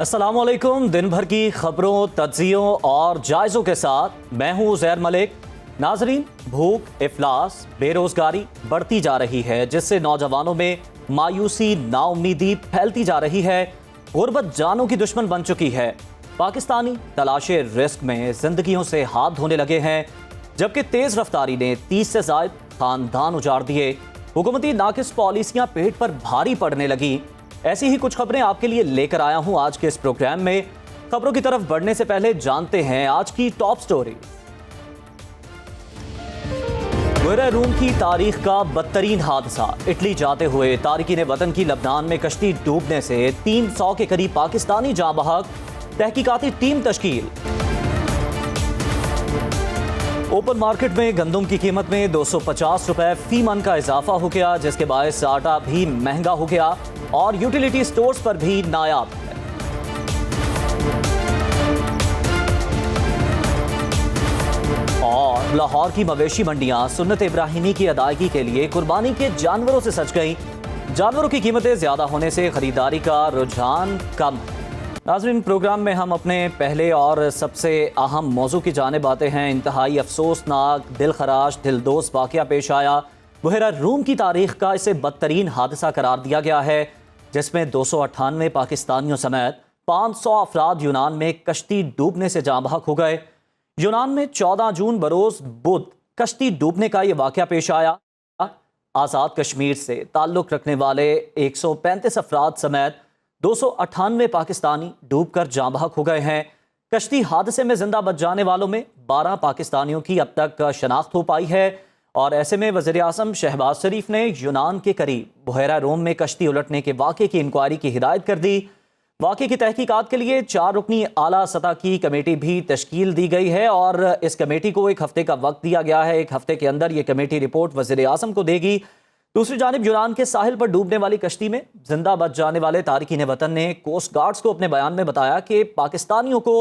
अस्सलाम वालेकुम। दिन भर की खबरों, तज्जियों और जायज़ों के साथ मैं हूँ उज़ैर मलिक। नाजरीन, भूख, इफलास, बेरोजगारी बढ़ती जा रही है, जिससे नौजवानों में मायूसी, नाउम्मीदी फैलती जा रही है। गुर्बत जानों की दुश्मन बन चुकी है। पाकिस्तानी तलाशे रिस्क में जिंदगियों से हाथ धोने लगे हैं, जबकि तेज रफ्तारी ने 30 से ज़ायद खानदान उजाड़ दिए। हुकूमती नाकिस पॉलिसियां पेट पर भारी पड़ने लगी। ऐसी ही कुछ खबरें आपके लिए लेकर आया हूं आज के इस प्रोग्राम में। खबरों की तरफ बढ़ने से पहले जानते हैं आज की टॉप स्टोरी। बुहैरा रूम की तारीख का बदतरीन हादसा। इटली जाते हुए तारिकीन वतन की लबनान में कश्ती डूबने से 300 के करीब पाकिस्तानी जाँ बहक। तहकीकाती टीम तश्कील। ओपन मार्केट में गंदम की कीमत में 250 रुपए फी मन का इजाफा हो गया, जिसके बायस आटा भी महंगा हो गया और यूटिलिटी स्टोर्स पर भी नायाब है। और लाहौर की मवेशी मंडियां सुन्नत इब्राहिमी की अदायगी के लिए कुर्बानी के जानवरों से सज गई। जानवरों की कीमतें ज्यादा होने से खरीदारी का रुझान कम है। नाज़रीन, प्रोग्राम में हम अपने पहले और सबसे अहम मौजू की जानिब आते हैं। इंतहाई अफसोसनाक, दिल खराश, दिलदोज़ वाक़या पेश आया। बुहैरा रूम की तारीख का इसे बदतरीन हादसा करार दिया गया है, जिसमें 298 पाकिस्तानियों समेत 500 अफराद यूनान में कश्ती डूबने से जाँ बहक हो गए। यूनान में 14 जून बरोज़ बुध कश्ती डूबने का ये वाक़या पेश आया। आज़ाद कश्मीर से ताल्लुक़ रखने वाले 135 अफराद समेत 298 पाकिस्तानी डूबकर जाँ बहक हो गए हैं। कश्ती हादसे में जिंदा बच जाने वालों में 12 पाकिस्तानियों की अब तक शनाख्त हो पाई है। और ऐसे में वज़ीर आज़म शहबाज शरीफ ने यूनान के करीब बुहैरा रूम में कश्ती उलटने के वाक़े की इंक्वायरी की हिदायत कर दी। वाक़े की तहकीकात के लिए 4 रुकनी आला सतह की कमेटी भी तश्कील दी गई है और इस कमेटी को 1 हफ्ते का वक्त दिया गया है। 1 हफ्ते के अंदर ये कमेटी रिपोर्ट वज़ीर आज़म को देगी। दूसरी जानिब यूनान के साहिल पर डूबने वाली कश्ती में जिंदा बच जाने वाले तारिकीन वतन ने कोस्ट गार्ड्स को अपने बयान में बताया कि पाकिस्तानियों को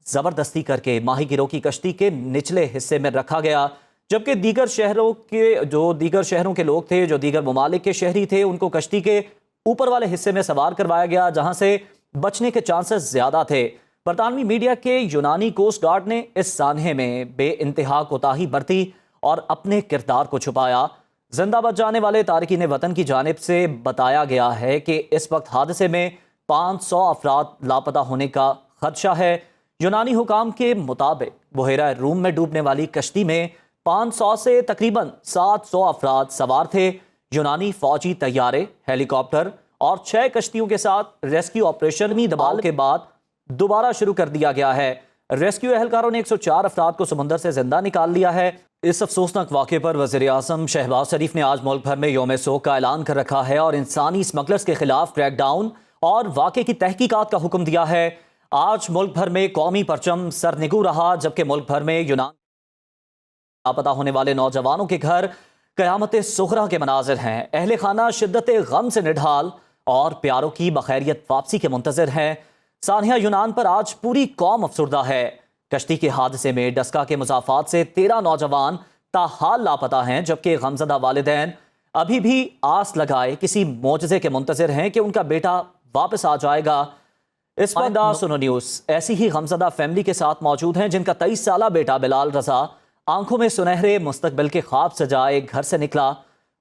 जबरदस्ती करके माहीगिरों की कश्ती के निचले हिस्से में रखा गया, जबकि दीगर शहरों के लोग थे, जो दीगर ममालिक के शहरी थे, उनको कश्ती के ऊपर वाले हिस्से में सवार करवाया गया, जहां से बचने के चांसेस ज्यादा थे। बरतानवी मीडिया के यूनानी कोस्ट गार्ड ने इस सानहे में बेइंतहा कोताही बरती और अपने किरदार को छुपाया। जिंदा बच जाने वाले तारिकीन वतन की जानिब से बताया गया है कि इस वक्त हादसे में 500 अफराद लापता होने का खदशा है। यूनानी हुकाम के मुताबिक बुहैरा रूम में डूबने वाली कश्ती में 500 से तकरीबन 700 अफराद सवार थे। यूनानी फौजी तैयारे, हेलीकॉप्टर और 6 कश्तियों के साथ रेस्क्यू ऑपरेशन भी दबाव के बाद दोबारा शुरू कर दिया गया है। रेस्क्यू एहलकारों ने 104 अफराद को समुंदर से जिंदा निकाल लिया है। इस अफसोसनाक वाक़े पर वज़ीर आज़म शहबाज शरीफ ने आज मुल्क भर में यौम शोक का ऐलान कर रखा है और इंसानी स्मगलर्स के खिलाफ क्रैकडाउन और वाक़े की तहकीकात का हुक्म दिया है। आज मुल्क भर में कौमी परचम सरनिगू रहा, जबकि मुल्क भर में यूनान लापता होने वाले नौजवानों के घर क़यामत सुग़रा के मनाज़िर हैं। अहले खाना शिद्दत गम से निढाल और प्यारों की बखैरियत वापसी के मुंतज़िर हैं। सानिया यूनान पर आज पूरी कौम अफसुर्दा है। कश्ती के हादसे में डस्का के मुसाफात से 13 नौजवान ताहाल लापता हैं, जबकि गमज़दा वालिदैन अभी भी आस लगाए किसी मोजज़े के मुंतज़िर हैं कि उनका बेटा वापस आ जाएगा। इस पर सुनो न्यूज़ ऐसी ही गमज़दा फैमिली के साथ मौजूद हैं, जिनका 23 साला बेटा बिलाल रज़ा आंखों में सुनहरे मुस्तकबिल के ख्वाब सजाए घर से निकला।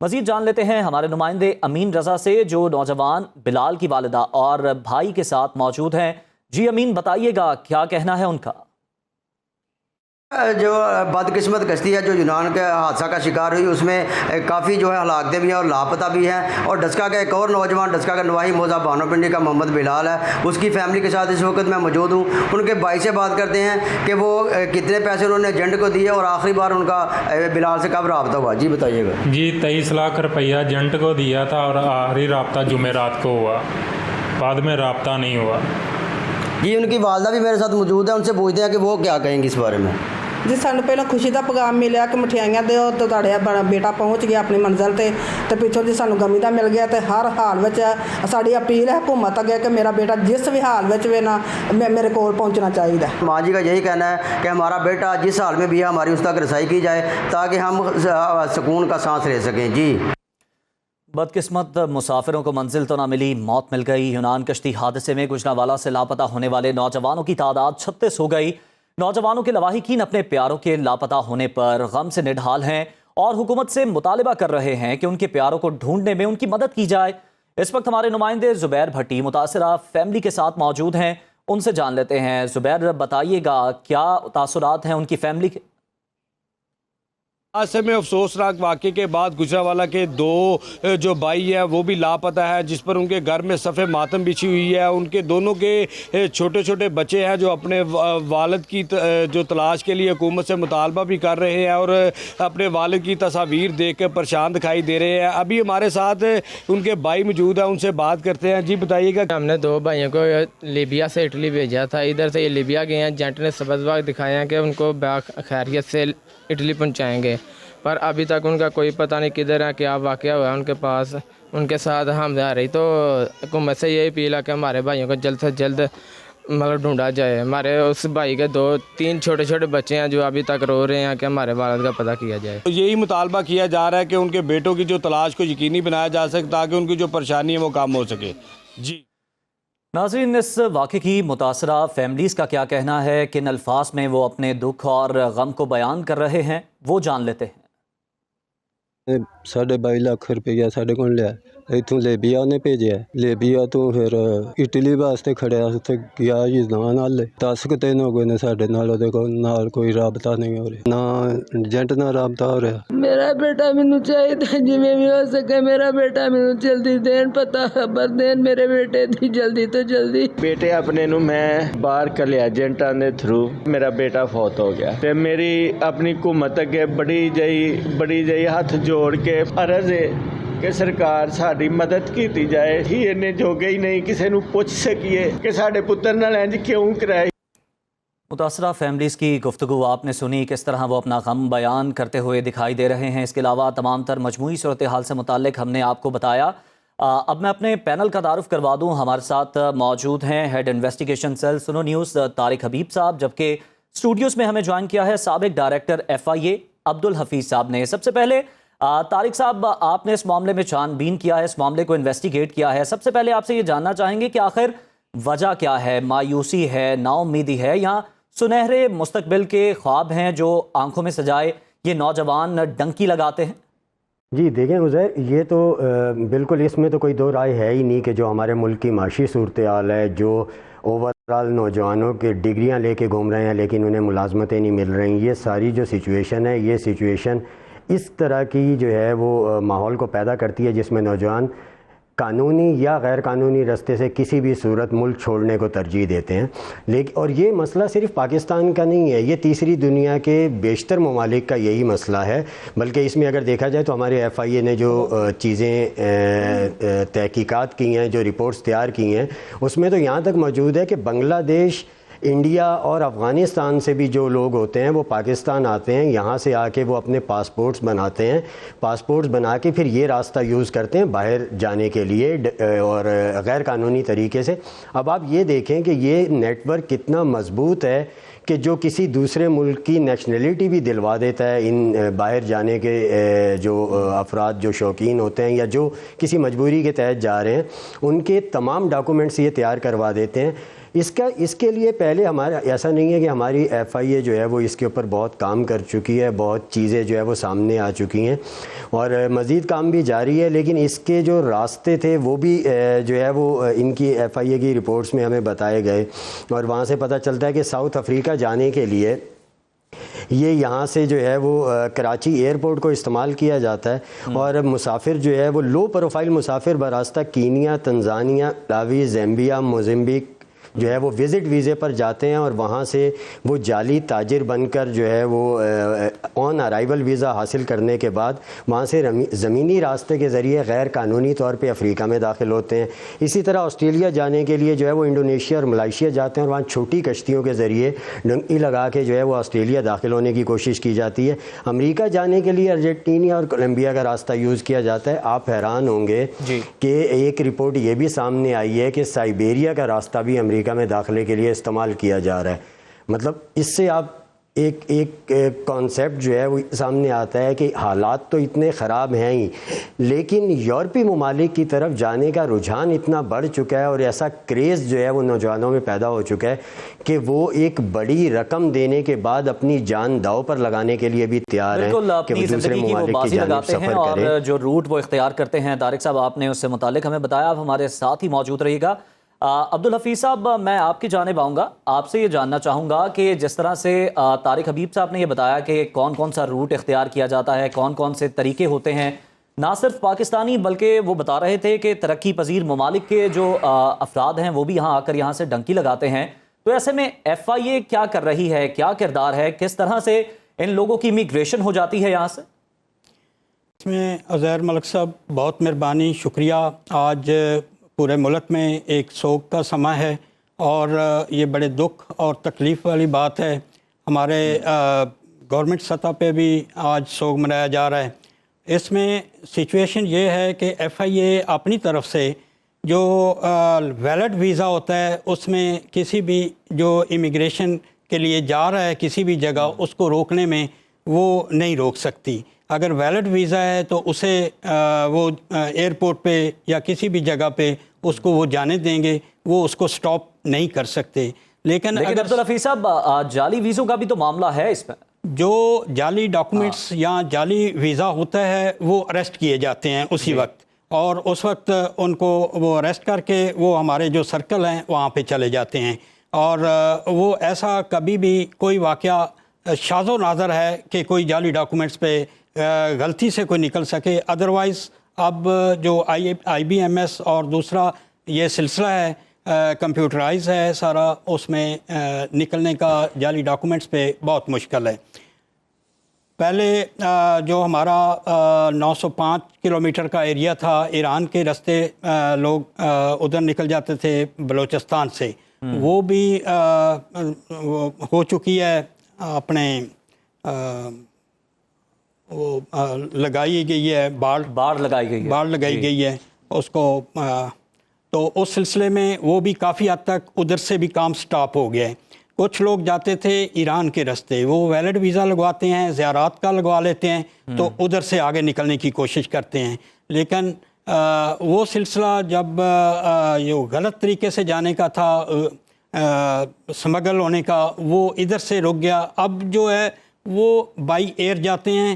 मज़ीद जान लेते हैं हमारे नुमाइंदे अमीन रज़ा से, जो नौजवान बिलाल की वालिदा और भाई के साथ मौजूद हैं। जी अमीन, बताइएगा क्या कहना है उनका। जो बदकिस्मत कश्ती है जो यूनान के हादसा का शिकार हुई, उसमें काफ़ी जो है हलाकतें भी हैं और लापता भी हैं। और डस्का का एक और नौजवान, डस्का का नवाही मौजा बानोपिंडी का मोहम्मद बिलाल है, उसकी फैमिली के साथ इस वक्त मैं मौजूद हूँ। उनके भाई से बात करते हैं कि वो कितने पैसे उन्होंने एजेंट को दिए और आखिरी बार उनका बिलाल से कब रब्ता हुआ। जी बताइएगा। जी 23 लाख रुपया एजेंट को दिया था और आखिरी रब्ता जुमेरात को हुआ, बाद में रब्ता नहीं हुआ। जी उनकी वालदा भी मेरे साथ मौजूद है, उनसे पूछते हैं कि वो क्या कहेंगे इस बारे में। जी सानू पहला खुशी का पैगाम मिले कि मिठाइयाँ दो तो तुहाड़ा बेटा पहुँच गया अपनी मंजिल से, तो पिछों जी सानू गमी का मिल गया। तो हर हाल में साड़ी अपील है हुकूमत अगे कि मेरा बेटा जिस भी हाल में वे ना मेरे को पहुँचना चाहिए। माँ जी का यही कहना है कि हमारा बेटा जिस हाल में भी है हमारी उस तक रसाई की जाए ताकि हम सुकून का सांस ले सकें। जी बदकिस्मत मुसाफिरों को मंजिल तो न मिली, मौत मिल गई। यूनान कश्ती हादसे में गुजरांवाला से लापता होने वाले नौजवानों की तादाद 36 हो गई। नौजवानों के लवाहिकीन अपने प्यारों के लापता होने पर गम से निढाल हैं और हुकूमत से मुतालिबा कर रहे हैं कि उनके प्यारों को ढूंढने में उनकी मदद की जाए। इस वक्त हमारे नुमाइंदे जुबैर भट्टी मुतासरा फैमिली के साथ मौजूद हैं, उनसे जान लेते हैं। जुबैर, बताइएगा क्या तासुरात हैं उनकी फैमिली के? हादसे में अफसोसनाक वाक़े के बाद गुजरांवाला के दो जो भाई हैं वो भी लापता है, जिस पर उनके घर में सफ़े मातम बिछी हुई है। उनके दोनों के छोटे छोटे बच्चे हैं जो अपने वालिद की जो तलाश के लिए हुकूमत से मुतालबा भी कर रहे हैं और अपने वालिद की तस्वीर देख कर परेशान दिखाई दे रहे हैं। अभी हमारे साथ उनके भाई मौजूद हैं, उनसे बात करते हैं। जी बताइएगा। हमने दो भाइयों को लीबिया से इटली भेजा था, इधर से ये लीबिया गए हैं। एजेंट ने सबक दिखाया है कि उनको खैरियत से इटली पहुंचाएंगे, पर अभी तक उनका कोई पता नहीं किधर है, क्या वाक़या हुआ है उनके पास। उनके साथ हम आ रही तो हुकूमत से यही अपील है कि हमारे भाइयों को जल्द से जल्द मतलब ढूंढा जाए। हमारे उस भाई के 2-3 छोटे छोटे बच्चे हैं जो अभी तक रो रहे हैं कि हमारे वालिद का पता किया जाए। तो यही मुतालबा किया जा रहा है कि उनके बेटों की जो तलाश को यकीनी बनाया जा सके ताकि उनकी जो परेशानी है वो कम हो सके। जी नाज़रीन, इस वाक़े की मुतासरा फैमिलीज़ का क्या कहना है, किन अल्फाज में वो अपने दुख और गम को बयान कर रहे हैं, वो जान लेते हैं। 22.5 लाख रुपया साढ़े को लिया इतों लेबिया ने भेजा। लेबिया तो फिर इटली वास्ते खड़िया उत्थे गया जी नाल 10 दिन हो गए ने साढ़े नाल कोई राबता नहीं हो रहा, ना एजेंट ना राबता हो रहा। मेरा बेटा मैनू चाहिए जिमें भी हो सके, मेरा बेटा मैनू जल्दी देन, पता खबर देन मेरे बेटे दी जल्दी तो जल्दी। बेटे अपने नू मैं बाहर कलिया एजेंटा दे थ्रू, मेरा बेटा फौत हो गया ते मेरी अपनी हुकूमत अगे बड़ी जई हाथ जोड़ के अर्ज है कि सरकार साड़ी मदद की जाए। ही इन्ने जोगे ही नहीं किसी नू पुछ सकीए कि साडे पुत्र नाल इंज क्यों कराए। मुतासरा फैमिलीज़ की गुफ्तगू आपने सुनी, किस तरह वो अपना गम बयान करते हुए दिखाई दे रहे हैं। इसके अलावा तमाम तर मजमूई सूरत हाल से मुताल्लिक हमने आपको बताया। अब मैं अपने पैनल का तारुफ करवा दूँ। हमारे साथ मौजूद हैं हेड इन्वेस्टिगेशन सेल सुनो न्यूज़ तारिक हबीब साहब, जबकि स्टूडियोज़ में हमें ज्वाइन किया है साबिक डायरेक्टर FIA अब्दुल हफीज़ साहब ने। सबसे पहले तारिक साहब, आपने इस मामले में छानबीन किया है, इस मामले को इन्वेस्टिगेट किया है। सबसे पहले आपसे ये जानना चाहेंगे कि आखिर वजह क्या है? मायूसी है, नाउम्मीदी है, या सुनहरे मुस्तकबिल के ख्वाब हैं जो आंखों में सजाए ये नौजवान डंकी लगाते हैं? जी देखें उज़ैर, ये तो बिल्कुल इसमें तो कोई दो राय है ही नहीं कि जो हमारे मुल्क की माशी सूरत हाल है, जो ओवरऑल नौजवानों के डिग्रियां लेके घूम रहे हैं लेकिन उन्हें मुलाजमतें नहीं मिल रही, ये सारी जो सिचुएशन है, ये सिचुएशन इस तरह की जो है वो माहौल को पैदा करती है जिसमें नौजवान कानूनी या गैर कानूनी रास्ते से किसी भी सूरत मुल्क छोड़ने को तरजीह देते हैं। लेकिन और ये मसला सिर्फ पाकिस्तान का नहीं है, ये तीसरी दुनिया के बेशतर ममालिक का यही मसला है। बल्कि इसमें अगर देखा जाए तो हमारे FIA ने जो चीज़ें तहकीकात की हैं, जो रिपोर्ट्स तैयार की हैं, उसमें तो यहाँ तक मौजूद है कि बांग्लादेश, इंडिया और अफ़गानिस्तान से भी जो लोग होते हैं वो पाकिस्तान आते हैं, यहाँ से आके वो अपने पासपोर्ट्स बनाते हैं, पासपोर्ट्स बना के फिर ये रास्ता यूज़ करते हैं बाहर जाने के लिए और गैर कानूनी तरीके से। अब आप ये देखें कि ये नेटवर्क कितना मजबूत है कि जो किसी दूसरे मुल्क की नेशनलिटी भी दिलवा देता है इन बाहर जाने के जो अफराद जो शौकीन होते हैं या जो किसी मजबूरी के तहत जा रहे हैं, उनके तमाम डॉक्यूमेंट्स ये तैयार करवा देते हैं। इसके लिए पहले हमारा ऐसा नहीं है कि हमारी FIA जो है वो इसके ऊपर बहुत काम कर चुकी है, बहुत चीज़ें जो है वो सामने आ चुकी हैं और मज़ीद काम भी जारी है, लेकिन इसके जो रास्ते थे वो भी जो है वो इनकी FIA की रिपोर्ट्स में हमें बताए गए और वहाँ से पता चलता है कि साउथ अफ्रीका जाने के लिए ये यहाँ से जो है वो कराची एयरपोर्ट को इस्तेमाल किया जाता है और मुसाफिर जो है वो लो प्रोफाइल मुसाफिर बरास्ता कीनिया, तंजानिया, लावी, ज़ैम्बिया, मोज़म्बिक जो है वो विज़िट वीज़े पर जाते हैं और वहाँ से वो जाली ताजिर बनकर जो है वो ऑन अराइवल वीज़ा हासिल करने के बाद वहाँ से ज़मीनी रास्ते के ज़रिए गैर कानूनी तौर पे अफ्रीका में दाखिल होते हैं। इसी तरह ऑस्ट्रेलिया जाने के लिए जो है वो इंडोनेशिया और मलेशिया जाते हैं और वहाँ छोटी कश्तियों के ज़रिए डंकी लगा के जो है वो ऑस्ट्रेलिया दाखिल होने की कोशिश की जाती है। अमेरिका जाने के लिए अर्जेंटीना और कोलंबिया का रास्ता यूज़ किया जाता है। आप हैरान होंगे कि एक रिपोर्ट ये भी सामने आई है कि साइबेरिया का रास्ता भी अमेरिका में दाखिले के लिए इस्तेमाल किया जा रहा है। मतलब इससे आप ایک کانسیپٹ جو ہے وہ سامنے آتا ہے کہ حالات تو اتنے خراب ہیں ہی، لیکن یورپی ممالک کی طرف جانے کا رجحان اتنا بڑھ چکا ہے اور ایسا کریز جو ہے وہ نوجوانوں میں پیدا ہو چکا ہے کہ وہ ایک بڑی رقم دینے کے بعد اپنی جان داؤ پر لگانے کے لیے بھی تیار ہیں کہ وہ دوسرے ممالک کی جانب سفر کریں اور جو روٹ وہ اختیار کرتے ہیں۔ طارق صاحب آپ نے اس سے متعلق ہمیں بتایا، آپ ہمارے ساتھ ہی موجود رہیے گا۔ عبدالحفیظ صاحب، میں آپ کی جانب آؤں گا، آپ سے یہ جاننا چاہوں گا کہ جس طرح سے طارق حبیب صاحب نے یہ بتایا کہ کون کون سا روٹ اختیار کیا جاتا ہے، کون کون سے طریقے ہوتے ہیں، نہ صرف پاکستانی بلکہ وہ بتا رہے تھے کہ ترقی پذیر ممالک کے جو افراد ہیں وہ بھی یہاں آ کر یہاں سے ڈنکی لگاتے ہیں، تو ایسے میں ایف آئی اے کیا کر رہی ہے، کیا کردار ہے، کس طرح سے ان لوگوں کی امیگریشن ہو جاتی ہے یہاں سے؟ اس میں عزیر ملک صاحب بہت مہربانی، شکریہ۔ آج پورے ملک میں ایک سوگ کا سماں ہے اور یہ بڑے دکھ اور تکلیف والی بات ہے۔ ہمارے گورنمنٹ سطح پہ بھی آج سوگ منایا جا رہا ہے۔ اس میں سچویشن یہ ہے کہ ایف آئی اے اپنی طرف سے جو ویلڈ ویزا ہوتا ہے اس میں کسی بھی جو امیگریشن کے لیے جا رہا ہے کسی بھی جگہ، اس کو روکنے میں وہ نہیں روک سکتی۔ اگر ویلڈ ویزا ہے تو اسے وہ ایئرپورٹ پہ یا کسی بھی جگہ پہ اس کو وہ جانے دیں گے، وہ اس کو سٹاپ نہیں کر سکتے۔ لیکن عبدالحفیظ صاحب، جعلی ویزوں کا بھی تو معاملہ ہے اس میں۔ جو جعلی ڈاکومنٹس یا جعلی ویزا ہوتا ہے وہ اریسٹ کیے جاتے ہیں اسی وقت، اور اس وقت ان کو وہ اریسٹ کر کے وہ ہمارے جو سرکل ہیں وہاں پہ چلے جاتے ہیں، اور وہ ایسا کبھی بھی کوئی واقعہ شاذ و نادر ہے کہ کوئی جعلی ڈاکومنٹس پہ غلطی سے کوئی نکل سکے۔ ادروائز اب جو آئی بی ایم ایس اور دوسرا یہ سلسلہ ہے کمپیوٹرائز ہے سارا، اس میں نکلنے کا جعلی ڈاکومنٹس پہ بہت مشکل ہے۔ پہلے جو ہمارا 905 کلومیٹر کا ایریا تھا، ایران کے راستے لوگ ادھر نکل جاتے تھے بلوچستان سے، وہ بھی ہو چکی ہے، اپنے وہ لگائی گئی ہے، باڑ لگائی گئی ہے اس کو، تو اس سلسلے میں وہ بھی کافی حد تک ادھر سے بھی کام سٹاپ ہو گیا ہے۔ کچھ لوگ جاتے تھے ایران کے راستے، وہ ویلڈ ویزا لگواتے ہیں، زیارات کا لگوا لیتے ہیں، تو ادھر سے آگے نکلنے کی کوشش کرتے ہیں، لیکن وہ سلسلہ جب یہ غلط طریقے سے جانے کا تھا، سمگل ہونے کا، وہ ادھر سے رک گیا۔ اب جو ہے وہ بائی ایئر جاتے ہیں